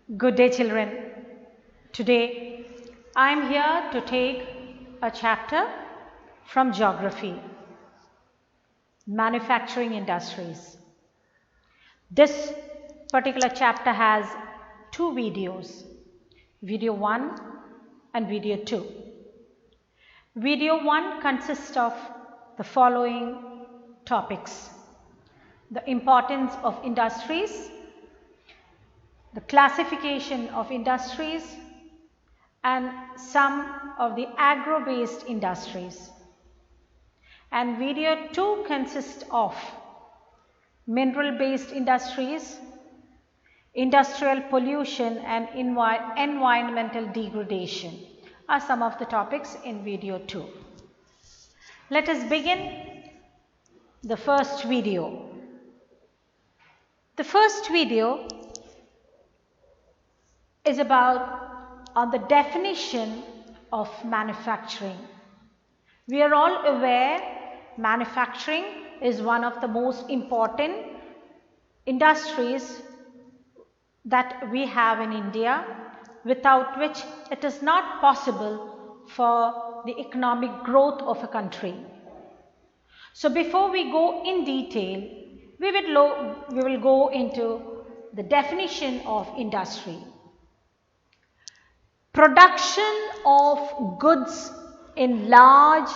Good day, children. Today I am here to take a chapter from geography, manufacturing industries. This particular chapter has two videos, video 1 and video 2. Video 1 consists of the following topics: the importance of industries, the classification of industries, and some of the agro-based industries. And video 2 consists of mineral-based industries, industrial pollution and environmental degradation are some of the topics in video 2. Let us begin the first video. The first video is about the definition of manufacturing. We are all aware manufacturing is one of the most important industries that we have in India, without which it is not possible for the economic growth of a country. So before we go in detail, we will go into the definition of industry. Production of goods in large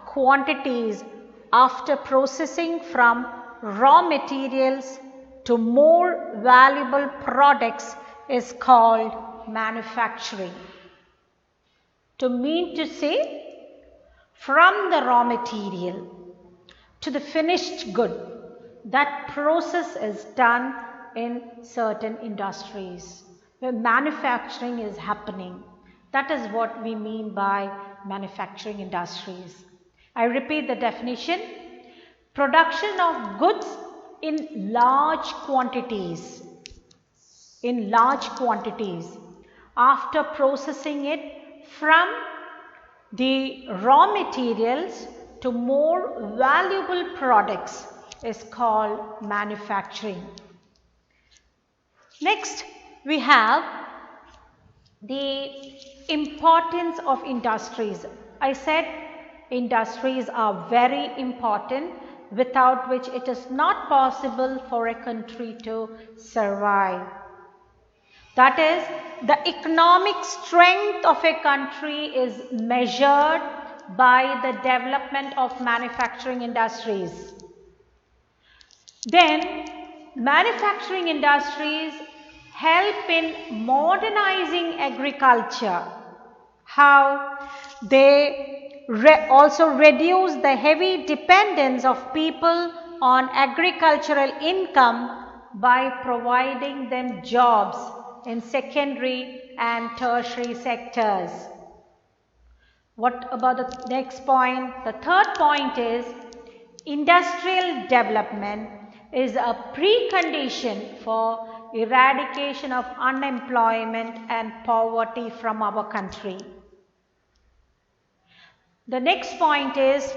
quantities after processing from raw materials to more valuable products is called manufacturing. To mean to say, from the raw material to the finished good, that process is done in certain industries where manufacturing is happening. That is what we mean by manufacturing industries. I repeat the definition: production of goods in large quantities. In large quantities after processing it from the raw materials to more valuable products is called manufacturing. Next, we have the importance of industries. I said industries are very important, without which it is not possible for a country to survive. That is, the economic strength of a country is measured by the development of manufacturing industries. Then, manufacturing industries help in modernizing agriculture. How? They also reduce the heavy dependence of people on agricultural income by providing them jobs in secondary and tertiary sectors. What about the next point? The third point is industrial development is a precondition for eradication of unemployment and poverty from our country. The next point is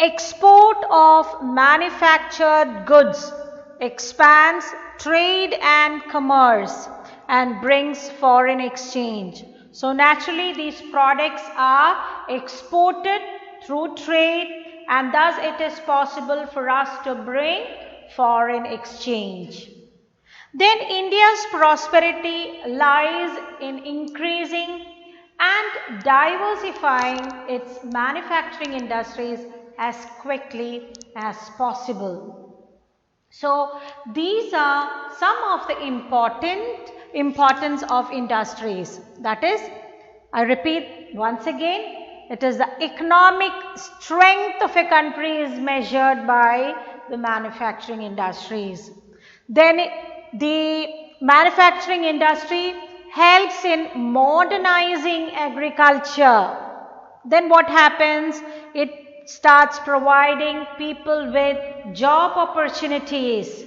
export of manufactured goods expands trade and commerce and brings foreign exchange. So naturally these products are exported through trade, and thus it is possible for us to bring foreign exchange. Then India's prosperity lies in increasing and diversifying its manufacturing industries as quickly as possible. So these are some of the importance of industries. That is, I repeat once again, it is the economic strength of a country is measured by the manufacturing industries. Then the manufacturing industry helps in modernizing agriculture. Then what happens? It starts providing people with job opportunities.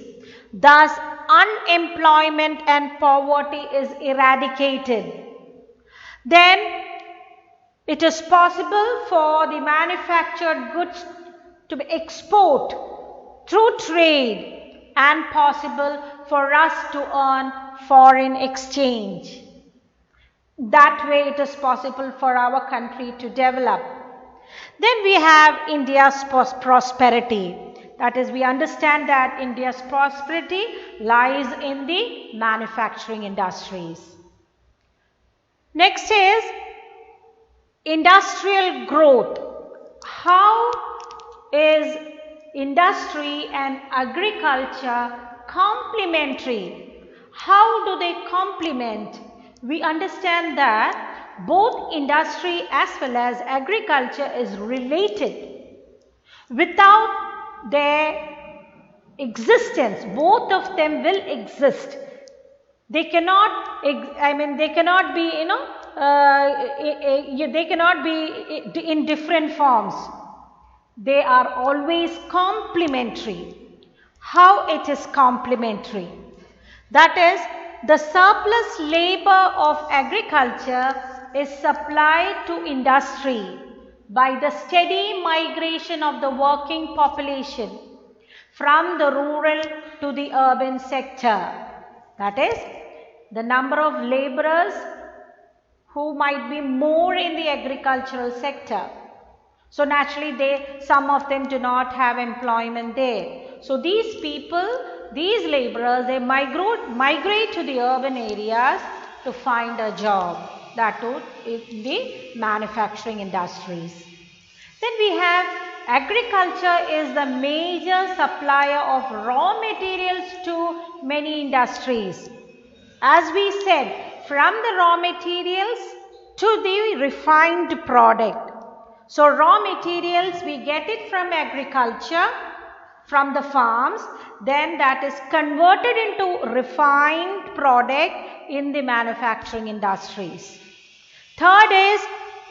Thus, unemployment and poverty is eradicated. Then, it is possible for the manufactured goods to be export through trade and possible for us to earn foreign exchange. That way it is possible for our country to develop. Then we have India's prosperity. That is, we understand that India's prosperity lies in the manufacturing industries. Next is industrial growth. How is industry and agriculture complementary? How do they complement? We understand that both industry as well as agriculture is related. Without their existence, both of them will exist. They cannot, they cannot be, they cannot be in different forms. They are always complementary. How it is complementary? That is, the surplus labor of agriculture is supplied to industry by the steady migration of the working population from the rural to the urban sector. That is, the number of laborers who might be more in the agricultural sector. So naturally, some of them do not have employment there. So these people, these laborers, they migrate to the urban areas to find a job. That too in the manufacturing industries. Then we have agriculture is the major supplier of raw materials to many industries. As we said, from the raw materials to the refined product. So raw materials, we get it from agriculture, from the farms, then that is converted into refined product in the manufacturing industries. Third is,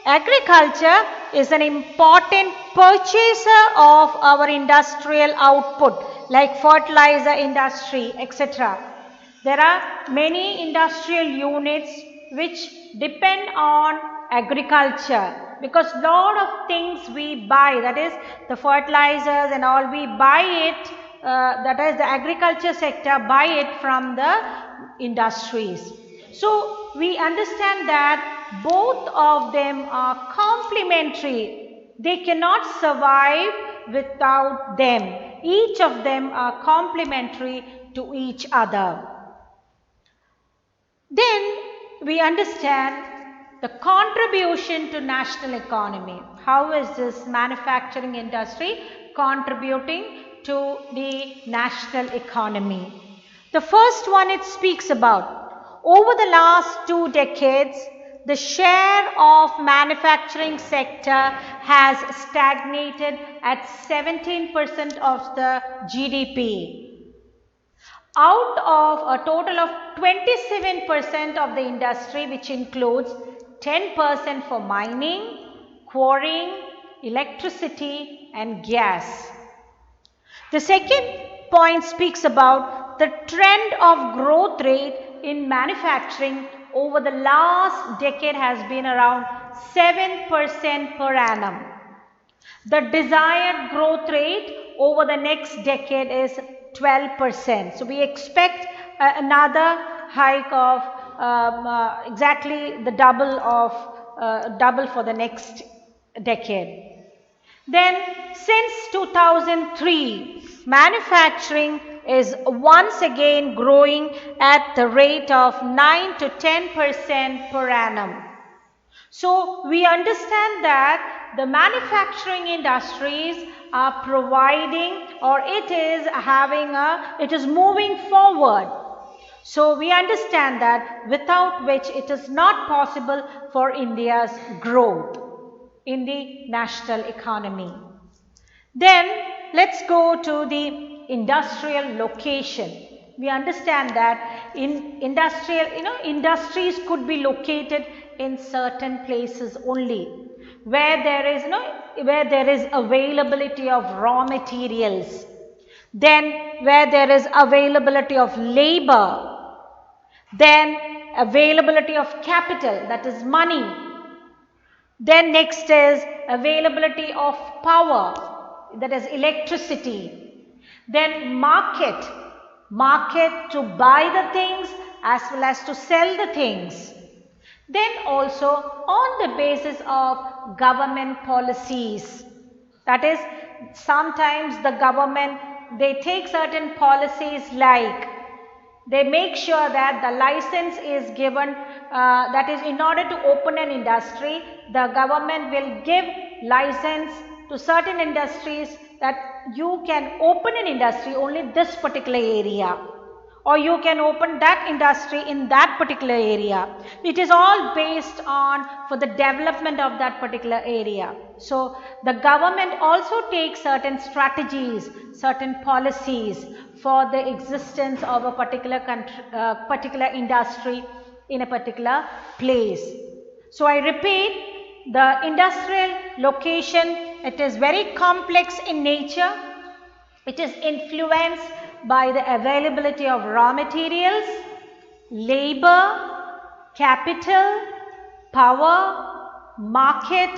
agriculture is an important purchaser of our industrial output like fertilizer industry, etc. There are many industrial units which depend on agriculture, because lot of things we buy, that is the fertilizers and all, we buy it, that is the agriculture sector buy it from the industries. So we understand that both of them are complementary. They cannot survive without them. Each of them are complementary to each other. Then we understand the contribution to national economy. How is this manufacturing industry contributing to the national economy? The first one it speaks about. Over the last 2 decades, the share of manufacturing sector has stagnated at 17% of the GDP. Out of a total of 27% of the industry, which includes 10% for mining, quarrying, electricity and gas. The second point speaks about the trend of growth rate in manufacturing over the last decade has been around 7% per annum. The desired growth rate over the next decade is 12%. So we expect another hike of exactly the double for the next decade. Then since 2003, manufacturing is once again growing at the rate of 9 to 10% per annum. So we understand that the manufacturing industries are providing, or it is moving forward. So we understand that without which it is not possible for India's growth in the national economy. Then let's go to the industrial location. We understand that in industries could be located in certain places only, where there is availability of raw materials, then where there is availability of labor, then availability of capital, that is money. Then next is availability of power, that is electricity. Then market to buy the things as well as to sell the things. Then also on the basis of government policies. That is, sometimes the government, they take certain policies like they make sure that the license is given, that is, in order to open an industry, the government will give license to certain industries that you can open an industry only this particular area, or you can open that industry in that particular area. It is all based on for the development of that particular area. So the government also takes certain strategies, certain policies for the existence of a particular country, particular industry in a particular place. So I repeat, the industrial location, it is very complex in nature. It is influenced by the availability of raw materials, labor, capital, power, market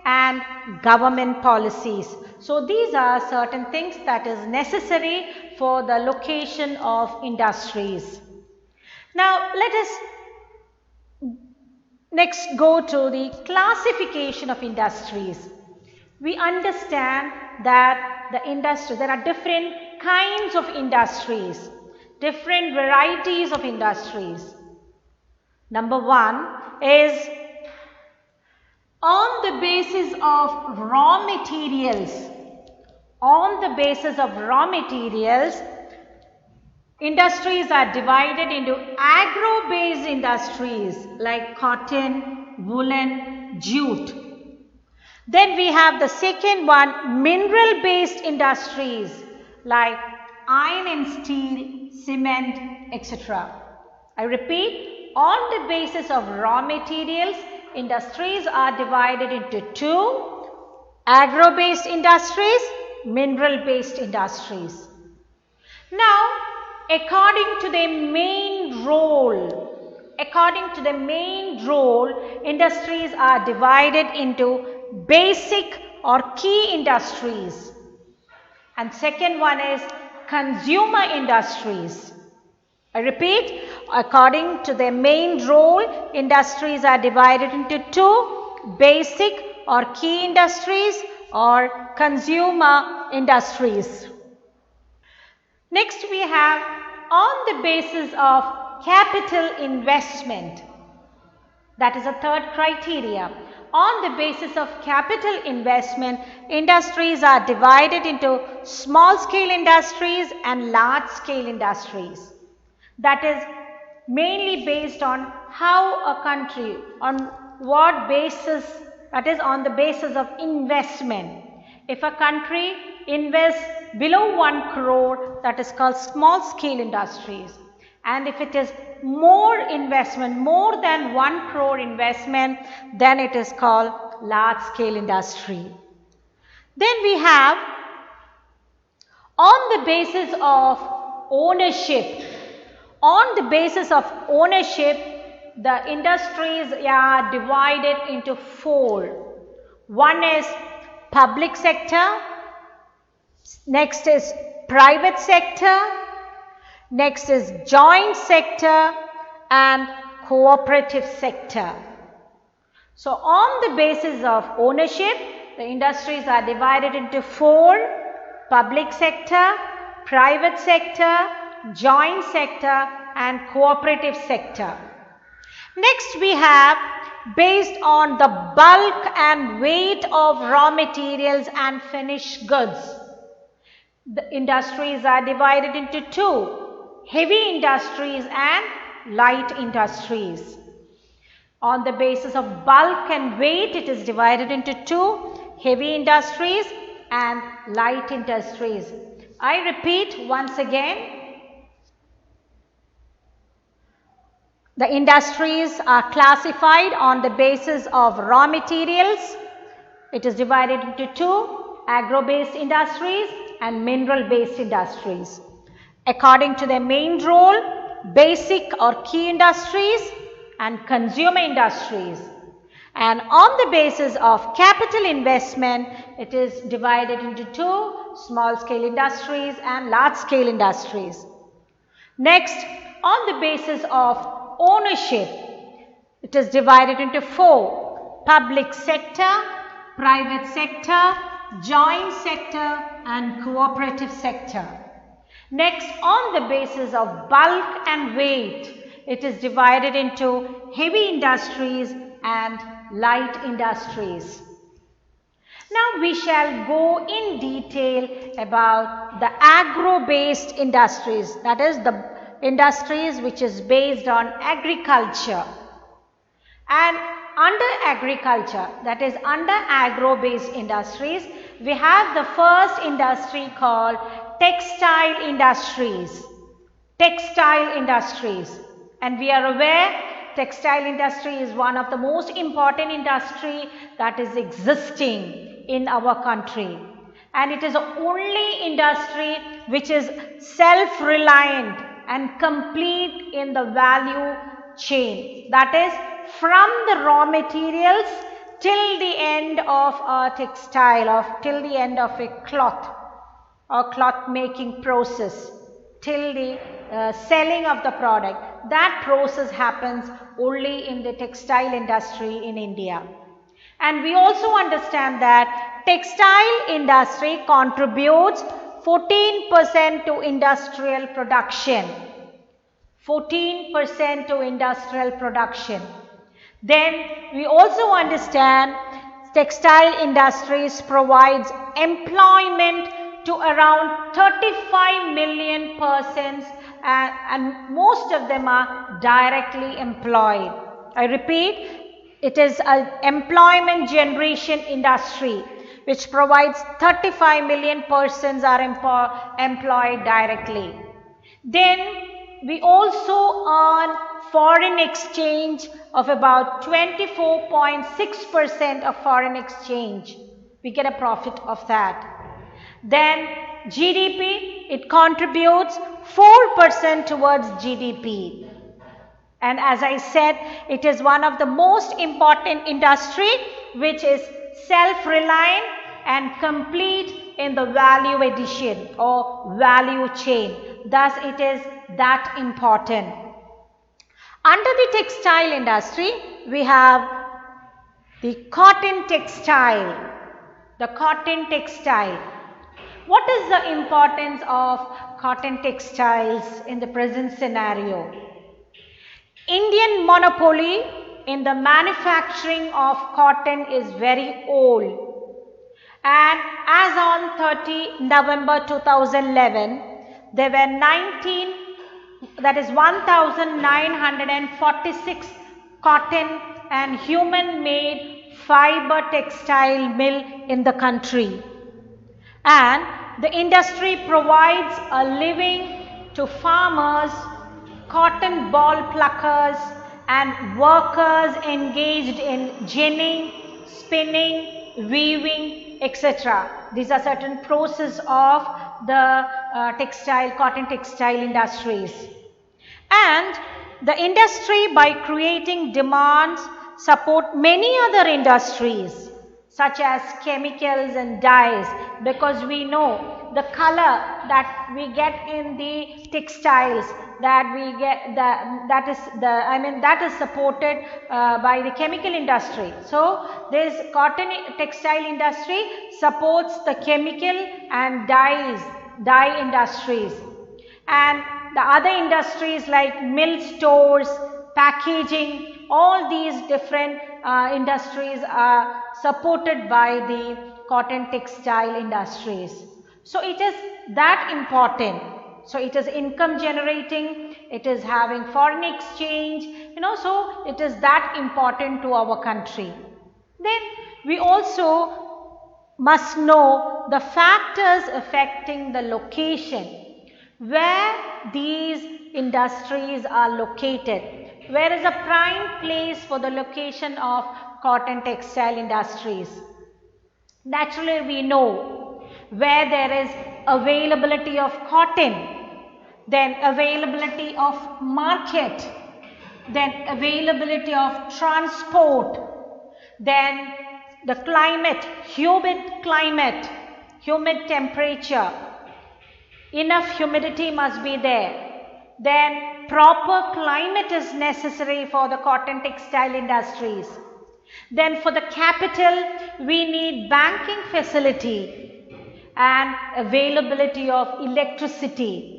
and government policies. So these are certain things that is necessary for the location of industries. Now let us next go to the classification of industries. We understand that there are different kinds of industries, different varieties of industries. Number one is on the basis of raw materials. On the basis of raw materials, industries are divided into agro-based industries like cotton, woolen, jute. Then we have the second one, mineral-based industries like iron and steel, cement, etc. I repeat, on the basis of raw materials, industries are divided into two, agro-based industries, mineral-based industries. Now, according to their main role, industries are divided into basic or key industries, and second one is consumer industries. I repeat, according to their main role, industries are divided into two, basic or key industries or consumer industries. Next we have on the basis of capital investment. That is a third criteria. On the basis of capital investment, industries are divided into small scale industries and large scale industries. That is mainly based on how a country, on what basis, that is on the basis of investment. If a country invests below 1 crore, that is called small scale industries. And if it is more investment, more than 1 crore investment, then it is called large scale industry. Then we have on the basis of ownership. On the basis of ownership, the industries are divided into four. One is public sector, next is private sector, next is joint sector and cooperative sector. So on the basis of ownership, the industries are divided into four: public sector, private sector, joint sector and cooperative sector. Next we have based on the bulk and weight of raw materials and finished goods. The industries are divided into two: heavy industries and light industries. On the basis of bulk and weight, it is divided into two: heavy industries and light industries. I repeat once again, the industries are classified on the basis of raw materials. It is divided into two: agro-based industries and mineral-based industries. According to their main role, basic or key industries and consumer industries. And on the basis of capital investment, it is divided into two: small scale industries and large scale industries. Next, on the basis of ownership, it is divided into 4: public sector, private sector, joint sector and cooperative sector. Next, on the basis of bulk and weight, it is divided into heavy industries and light industries. Now we shall go in detail about the agro-based industries, that is the industries which is based on agriculture. And under agriculture, that is under agro-based industries, we have the first industry called textile industries. Textile industries. And we are aware textile industry is one of the most important industry that is existing in our country, and it is the only industry which is self-reliant and complete in the value chain, that is from the raw materials till the end of a textile, or till the end of a cloth or cloth making process, till the selling of the product. That process happens only in the textile industry in India. And we also understand that textile industry contributes 14% to industrial production. 14% to industrial production. Then we also understand textile industries provides employment to around 35 million persons, and most of them are directly employed. I repeat, it is an employment generation industry which provides 35 million persons are employed directly. Then we also earn foreign exchange of about 24.6% of foreign exchange. We get a profit of that. Then GDP, it contributes 4% towards GDP. And as I said, it is one of the most important industry which is self-reliant and complete in the value addition or value chain. Thus, it is that important. Under the textile industry, we have the cotton textile. The cotton textile. What is the importance of cotton textiles in the present scenario? Indian monopoly in the manufacturing of cotton is very old. And as on 30 November 2011, there were 1946 cotton and human-made fiber textile mill in the country. And the industry provides a living to farmers, cotton ball pluckers and workers engaged in ginning, spinning, weaving, etc. These are certain processes of the cotton textile industries. And the industry, by creating demands, support many other industries such as chemicals and dyes, because we know the color that we get in the textiles that we get that is supported by the chemical industry. So this cotton textile industry supports the chemical and dye industries, and the other industries like milk stores, packaging, all these different industries are supported by the cotton textile industries. So it is that important. So it is income generating, it is having foreign exchange, so it is that important to our country. Then we also must know the factors affecting the location where these industries are located. Where is a prime place for the location of cotton textile industries? Naturally, we know where there is availability of cotton, then availability of market, then availability of transport, then the climate, humid temperature, enough humidity must be there. Then proper climate is necessary for the cotton textile industries. Then for the capital, we need banking facility and availability of electricity.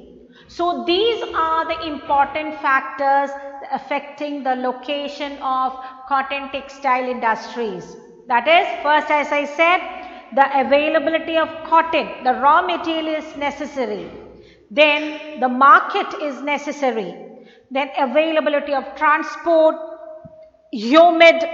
So these are the important factors affecting the location of cotton textile industries. That is, first, as I said, the availability of cotton, the raw material is necessary. Then the market is necessary. Then availability of transport, humid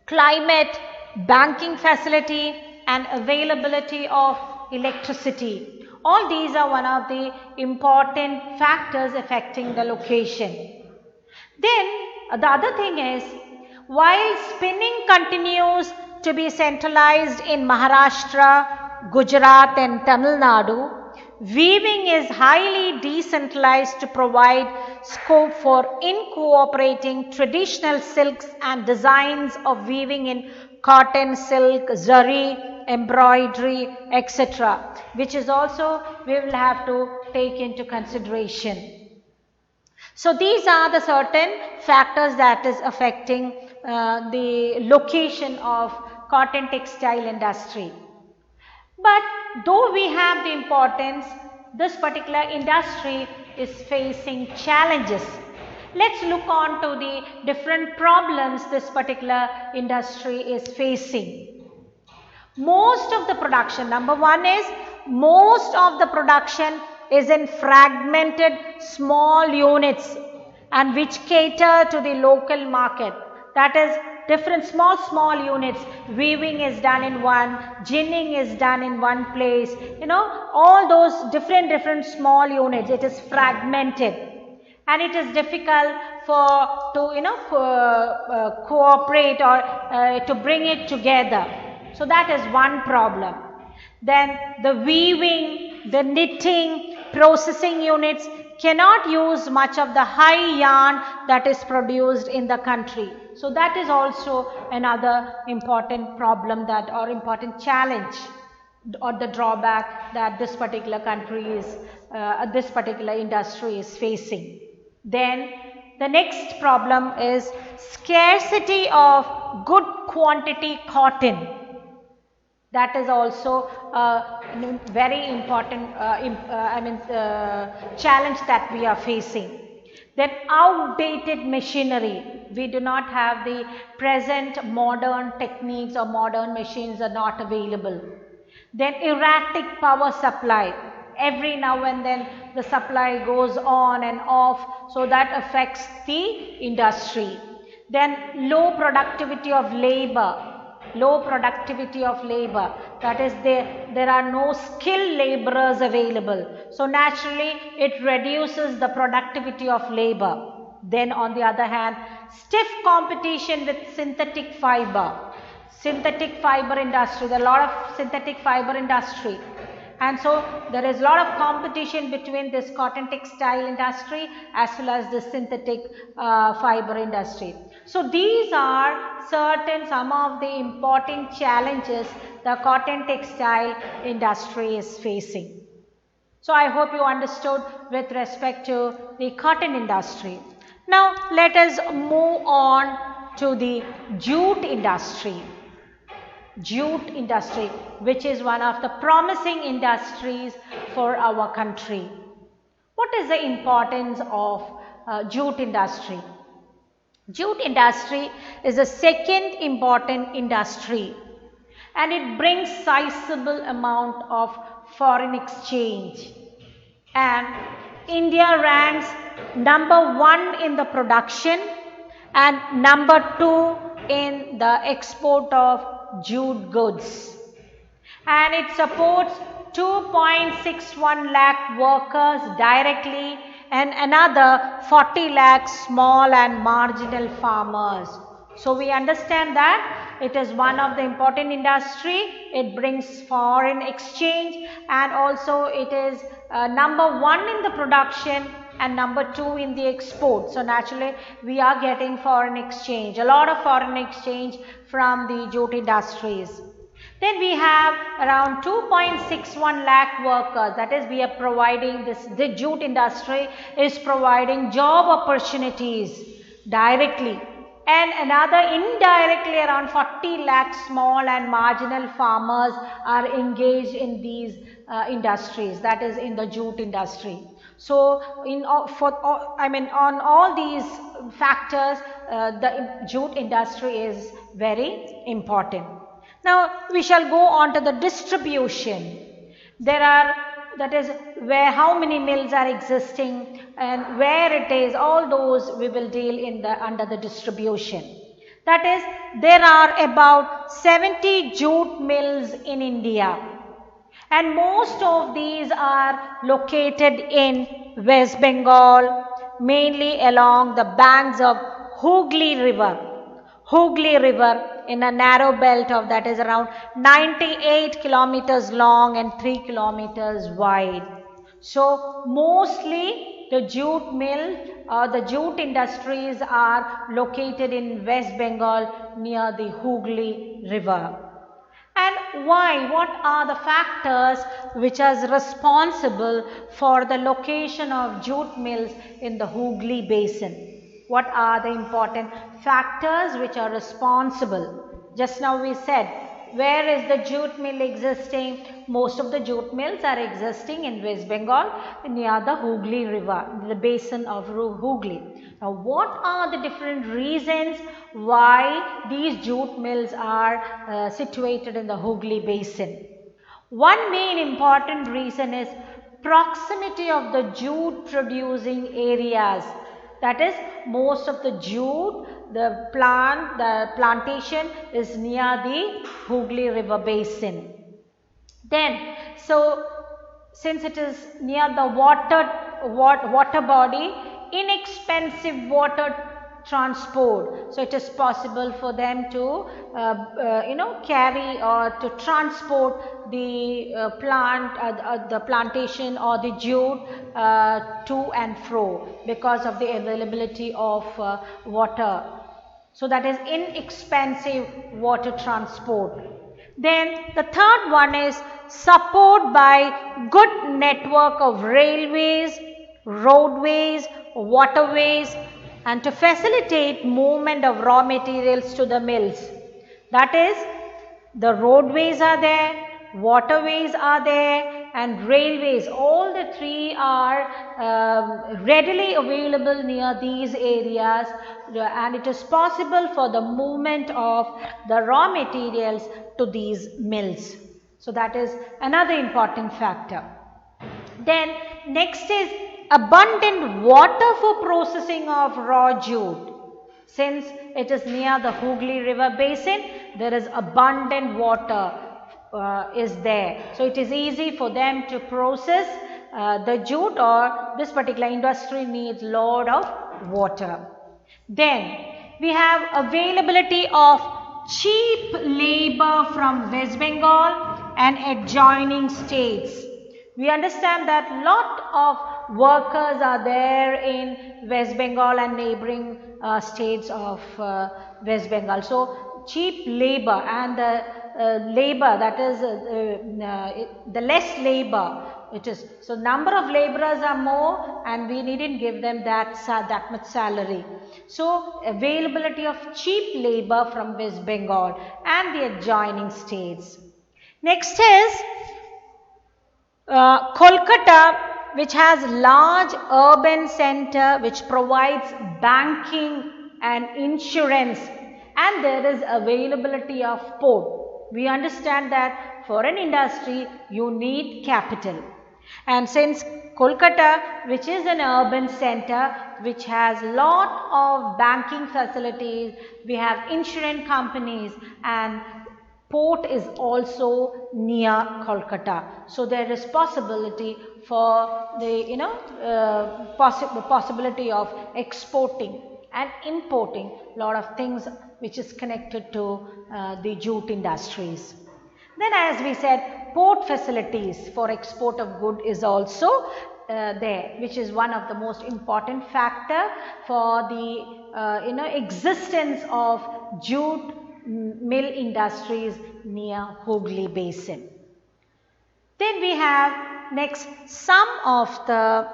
climate, banking facility and availability of electricity. All these are one of the important factors affecting the location. Then the other thing is, while spinning continues to be centralized in Maharashtra, Gujarat and Tamil Nadu, weaving is highly decentralized to provide scope for incorporating traditional silks and designs of weaving in cotton, silk, zari, embroidery, etc., which is also we will have to take into consideration. So these are the certain factors that is affecting the location of cotton textile industry. But though we have the importance, this particular industry is facing challenges. Let's look on to the different problems this particular industry is facing. Most of the production, number one is, most of the production is in fragmented small units and which cater to the local market. That is, different small units. Weaving is done in one, ginning is done in one place, all those different small units. It is fragmented and it is difficult to cooperate or to bring it together. So that is one problem. Then the weaving, the knitting, processing units cannot use much of the high yarn that is produced in the country. So that is also another important problem or important challenge or the drawback that this particular country is, this particular industry is facing. Then the next problem is scarcity of good quantity cotton. That is also a very important challenge that we are facing. Then outdated machinery. We do not have the present modern techniques or modern machines are not available. Then erratic power supply. Every now and then the supply goes on and off, so that affects the industry. Then low productivity of labor. That is, there are no skilled laborers available. So naturally it reduces the productivity of labor. Then on the other hand, stiff competition with synthetic fiber. Synthetic fiber industry, there are a lot of synthetic fiber industry. And so there is a lot of competition between this cotton textile industry as well as the synthetic fiber industry. So these are some of the important challenges the cotton textile industry is facing. So I hope you understood with respect to the cotton industry. Now let us move on to the jute industry. Jute industry, which is one of the promising industries for our country. What is the importance of jute industry? Jute industry is the second important industry and it brings sizable amount of foreign exchange. And India ranks number 1 in the production and number 2 in the export of jute goods. And it supports 2.61 lakh workers directly and another 40 lakh small and marginal farmers. So we understand that it is one of the important industry. It brings foreign exchange and also it is number 1 in the production and number 2 in the export. So naturally we are getting foreign exchange, a lot of foreign exchange from the jute industries. Then we have around 2.61 lakh workers, that is we are providing the jute industry is providing job opportunities directly, and another indirectly around 40 lakh small and marginal farmers are engaged in these industries, that is in the jute industry. So on all these factors the jute industry is very important. Now we shall go on to the distribution. There are, that is where how many mills are existing and where it is, all those we will deal in the under the distribution. That is, there are about 70 jute mills in India, and most of these are located in West Bengal, mainly along the banks of Hooghly River in a narrow belt of that is around 98 kilometers long and 3 kilometers wide. So mostly the jute mill the jute industries are located in West Bengal near the Hooghly River. And why? What are the factors which are responsible for the location of jute mills in the Hooghly Basin? What are the important factors which are responsible? Just now we said, where is the jute mill existing? Most of the jute mills are existing in West Bengal near the Hooghly River, the basin of Hooghly. Now, what are the different reasons why these jute mills are situated in the Hooghly Basin? One main important reason is proximity of the jute producing areas. That is, most of the jute, the plantation is near the Hooghly River Basin. Then, so since it is near the water body, inexpensive water transport, so it is possible for them to carry or to transport the the plantation or the jute to and fro because of the availability of water. So that is inexpensive water transport. Then the third one is support by good network of railways, roadways, waterways, and to facilitate movement of raw materials to the mills. That is, the roadways are there, waterways are there, and railways. All the three are readily available near these areas, and it is possible for the movement of the raw materials to these mills. So that is another important factor. Then next is abundant water for processing of raw jute. Since it is near the Hooghly River Basin, there is abundant water is there. So it is easy for them to process the jute, or this particular industry needs lot of water. Then we have availability of cheap labor from West Bengal and adjoining states. We understand that lot of workers are there in West Bengal and neighboring states of West Bengal. So cheap labor, and the labor, that is the less labor it is. So number of laborers are more, and we needn't give them that much salary. So availability of cheap labor from West Bengal and the adjoining states. Next is Kolkata, which has large urban center which provides banking and insurance, and there is availability of port. We understand that for an industry you need capital, and since Kolkata, which is an urban center which has lot of banking facilities, we have insurance companies, and port is also near Kolkata. So there is possibility for the possibility of exporting and importing lot of things which is connected to the jute industries. Then, as we said, port facilities for export of good is also there, which is one of the most important factor for the existence of jute mill industries near Hooghly Basin. Then we have next some of the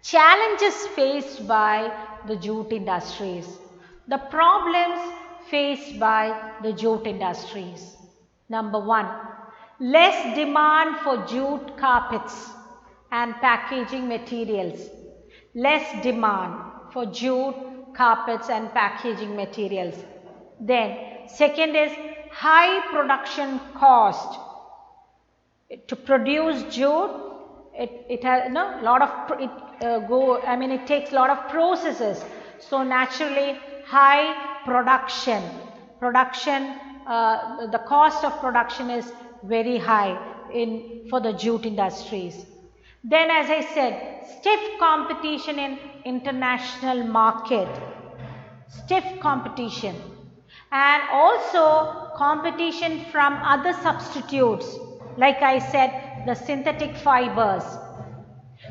challenges faced by the jute industries. The problems faced by the jute industries. Number 1, less demand for jute carpets and packaging materials. Less demand for jute carpets and packaging materials. Then second is high production cost. To produce jute, it has lot of it takes a lot of processes. So naturally high production, the cost of production is very high for the jute industries. Then as I said, stiff competition in international market, stiff competition, and also competition from other substitutes, like I said, the synthetic fibers.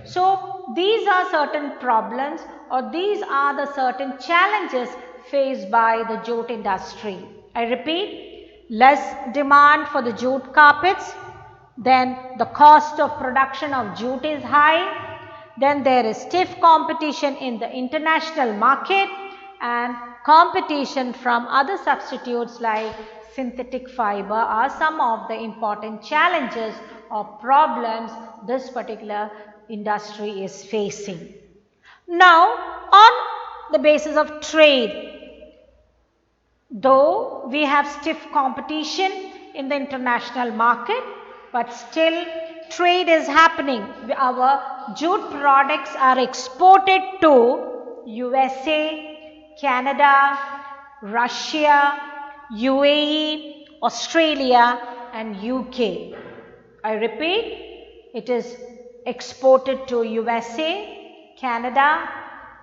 So these are certain problems, or these are the certain challenges faced by the jute industry. I repeat, less demand for the jute carpets, then the cost of production of jute is high, then there is stiff competition in the international market, and competition from other substitutes like synthetic fiber are some of the important challenges or problems this particular industry is facing. Now, on the basis of trade, though we have stiff competition in the international market, but still trade is happening. Our jute products are exported to USA, Canada, Russia, UAE, Australia and UK. I repeat, it is exported to USA, Canada,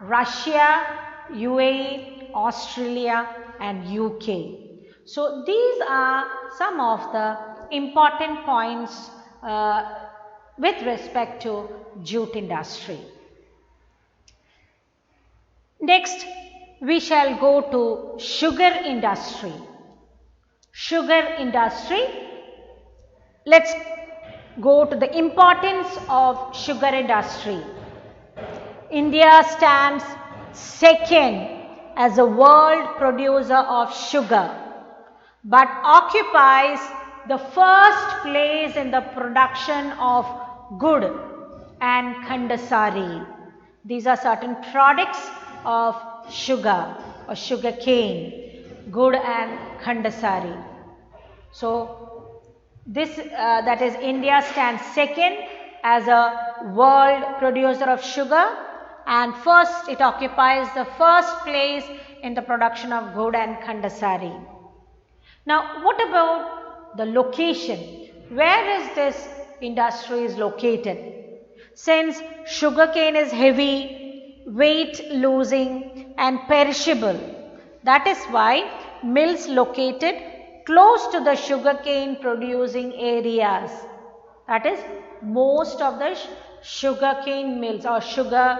Russia, UAE, Australia and UK. So these are some of the important points with respect to jute industry. Next, we shall go to sugar industry. Sugar industry. Let's go to the importance of sugar industry. India stands second as a world producer of sugar, but occupies the first place in the production of gur and khandasari. These are certain products of sugar or sugar cane, gur and khandasari. So this that is, India stands second as a world producer of sugar, and first it occupies the first place in the production of gur and khandasari. Now what about the location? Where is this industry is located? Since sugarcane is heavy, weight losing and perishable, that is why mills located close to the sugarcane producing areas, that is, most of the sugarcane mills or sugar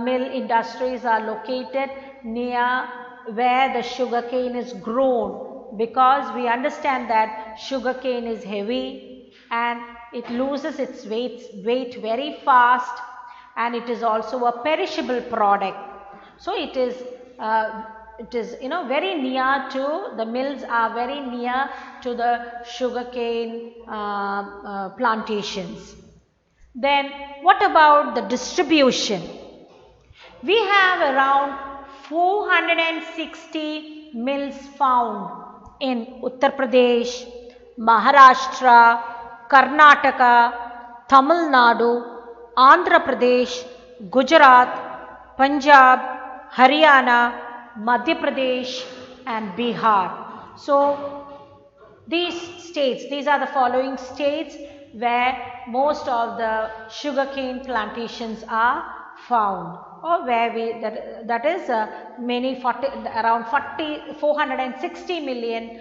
mill industries are located near where the sugarcane is grown, because we understand that sugarcane is heavy and it loses its weight very fast, and it is also a perishable product. So it is very near to, the mills are very near to the sugarcane plantations. Then what about the distribution? We have around 460 mills found in Uttar Pradesh, Maharashtra, Karnataka, Tamil Nadu, Andhra Pradesh, Gujarat, Punjab, Haryana, Madhya Pradesh and Bihar. So these are the following states where most of the sugarcane plantations are found, or where that is around 460 million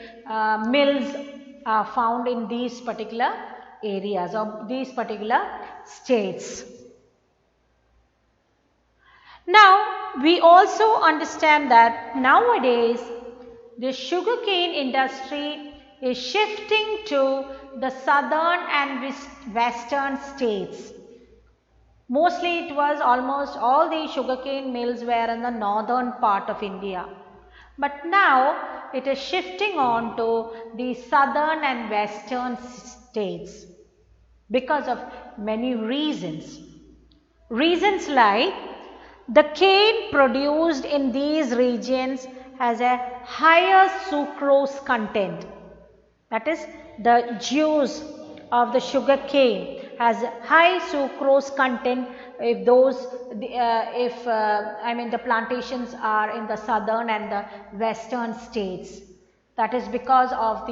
mills are found in these particular areas or these particular states. Now we also understand that nowadays the sugarcane industry is shifting to the southern and western states. Mostly it was almost all the sugarcane mills were in the northern part of India. But now it is shifting on to the southern and western states because of many reasons. Reasons like the cane produced in these regions has a higher sucrose content. That is, the juice of the sugar cane has high sucrose content if the plantations are in the southern and the western states. That is because of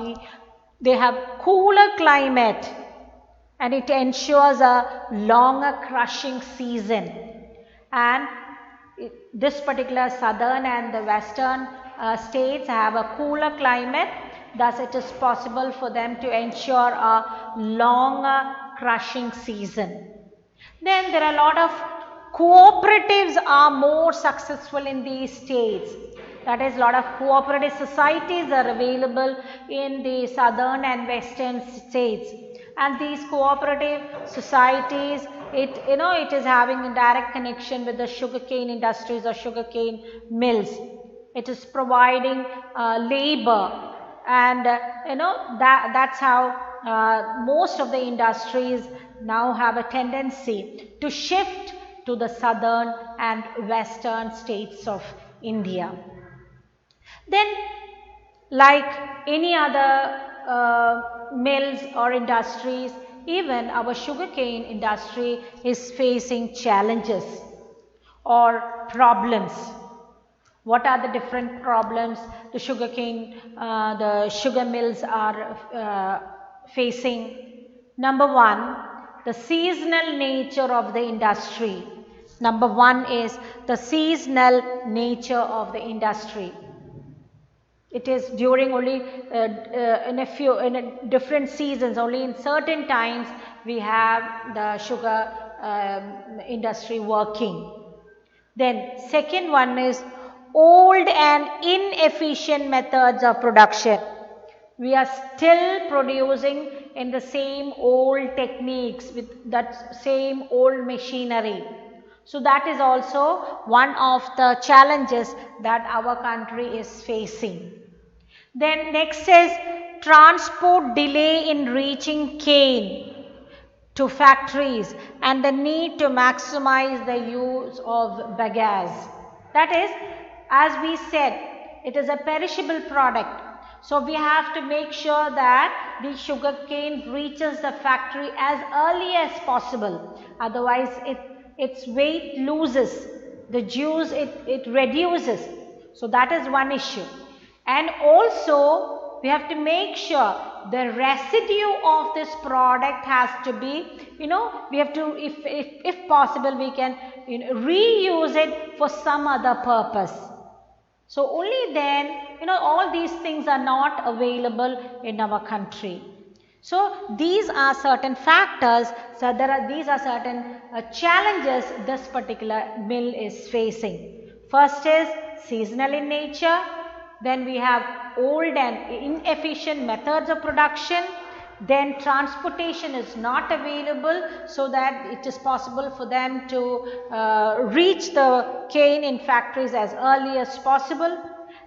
they have cooler climate and it ensures a longer crushing season. And this particular southern and the western states have a cooler climate, thus it is possible for them to ensure a longer crushing season. Then there are a lot of cooperatives are more successful in these states. That is, a lot of cooperative societies are available in the southern and western states. And these cooperative societies, it is having a direct connection with the sugarcane industries or sugarcane mills. It is providing labor, and that's how most of the industries now have a tendency to shift to the southern and western states of India. Then, like any other mills or industries, even our sugarcane industry is facing challenges or problems. What are the different problems the the sugar mills are facing? Number one, the seasonal nature of the industry. Number one is the seasonal nature of the industry. It is during only in different seasons, only in certain times we have the sugar industry working. Then second one is old and inefficient methods of production. We are still producing in the same old techniques with that same old machinery. So that is also one of the challenges that our country is facing. Then next is transport delay in reaching cane to factories and the need to maximize the use of bagasse. That is, as we said, it is a perishable product. So we have to make sure that the sugar cane reaches the factory as early as possible. Otherwise, its weight loses, the juice it reduces. So that is one issue. And also we have to make sure the residue of this product has to be, we have to, if possible, we can reuse it for some other purpose. So only then, all these things are not available in our country. So these are certain factors, these are certain challenges this particular mill is facing. First is seasonal in nature. Then we have old and inefficient methods of production. Then transportation is not available so that it is possible for them to reach the cane in factories as early as possible.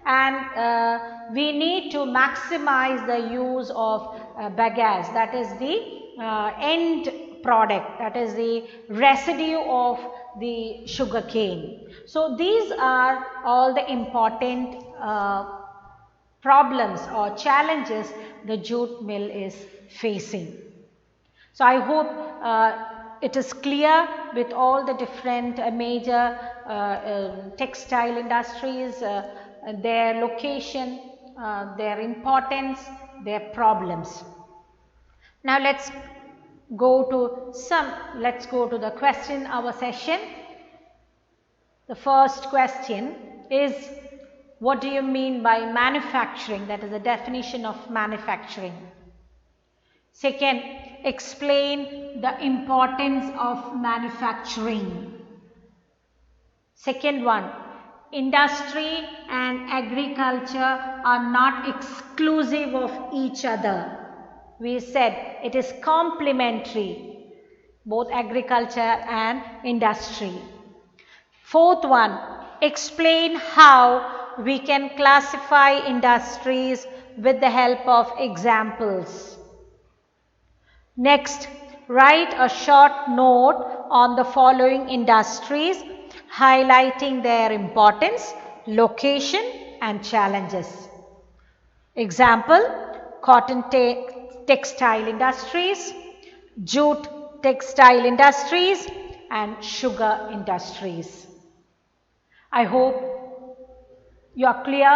And we need to maximize the use of bagasse, that is the end product, that is the residue of the sugar cane. So these are all the important problems or challenges the jute mill is facing. So I hope it is clear with all the different major textile industries, their location, their importance, their problems. Now let's go to the question hour session. The first question is, what do you mean by manufacturing? That is the definition of manufacturing. Second, explain the importance of manufacturing. Second one, Industry and agriculture are not exclusive of each other. We said it is complementary, both agriculture and industry. Fourth one, explain how we can classify industries with the help of examples. Next, write a short note on the following industries, highlighting their importance, location and challenges. Example, cotton textile industries, jute textile industries and sugar industries. I hope you are clear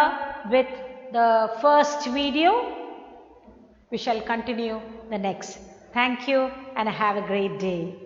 with the first video. We shall continue the next. Thank you and have a great day.